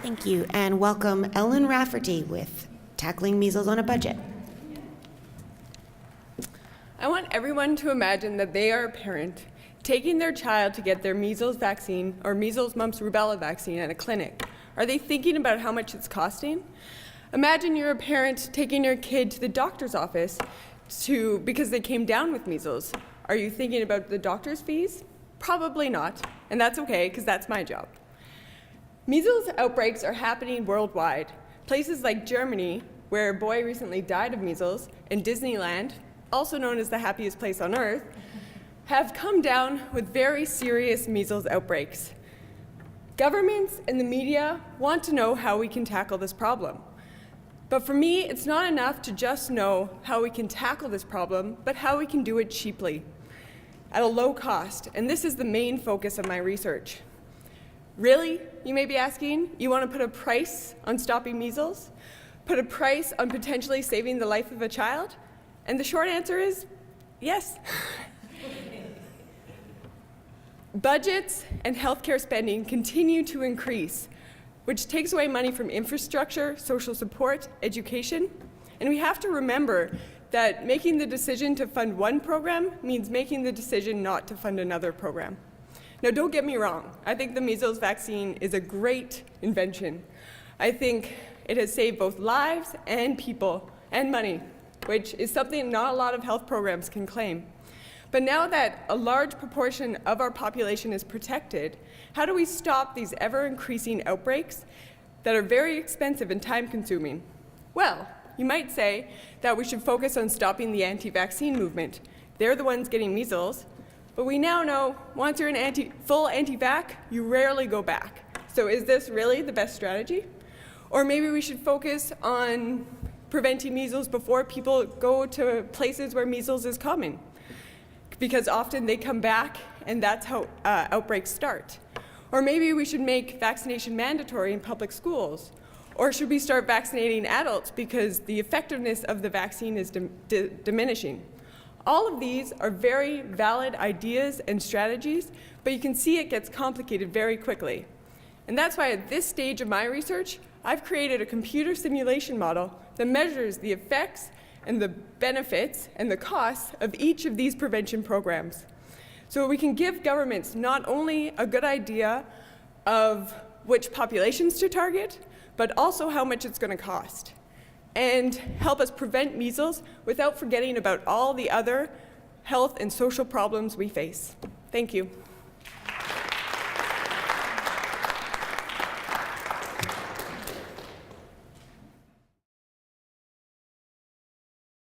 Thank you, and welcome Ellen Rafferty with Tackling Measles on a Budget. I want everyone to imagine that they are a parent taking their child to get their measles vaccine or measles, mumps, rubella vaccine at a clinic. Are they thinking about how much it's costing? Imagine you're a parent taking your kid to the doctor's office because they came down with measles. Are you thinking about the doctor's fees? Probably not, and that's okay, because that's my job. Measles outbreaks are happening worldwide. Places like Germany, where a boy recently died of measles, and Disneyland, also known as the happiest place on earth, have come down with very serious measles outbreaks. Governments and the media want to know how we can tackle this problem. But for me, it's not enough to just know how we can tackle this problem, but how we can do it cheaply, at a low cost, and this is the main focus of my research. Really, you may be asking, you want to put a price on stopping measles? Put a price on potentially saving the life of a child? And the short answer is yes. Budgets and healthcare spending continue to increase, which takes away money from infrastructure, social support, education. And we have to remember that making the decision to fund one program means making the decision not to fund another program. Now, don't get me wrong. I think the measles vaccine is a great invention. I think it has saved both lives and people and money, which is something not a lot of health programs can claim. But now that a large proportion of our population is protected, how do we stop these ever-increasing outbreaks that are very expensive and time-consuming? Well, you might say that we should focus on stopping the anti-vaccine movement. They're the ones getting measles, but we now know once you're in full anti-vax, you rarely go back. So is this really the best strategy? Or maybe we should focus on preventing measles before people go to places where measles is common, because often they come back and that's how outbreaks start. Or maybe we should make vaccination mandatory in public schools. Or should we start vaccinating adults because the effectiveness of the vaccine is diminishing? All of these are very valid ideas and strategies, but you can see it gets complicated very quickly. And that's why at this stage of my research, I've created a computer simulation model that measures the effects and the benefits and the costs of each of these prevention programs. So we can give governments not only a good idea of which populations to target, but also how much it's going to cost, and help us prevent measles without forgetting about all the other health and social problems we face. Thank you.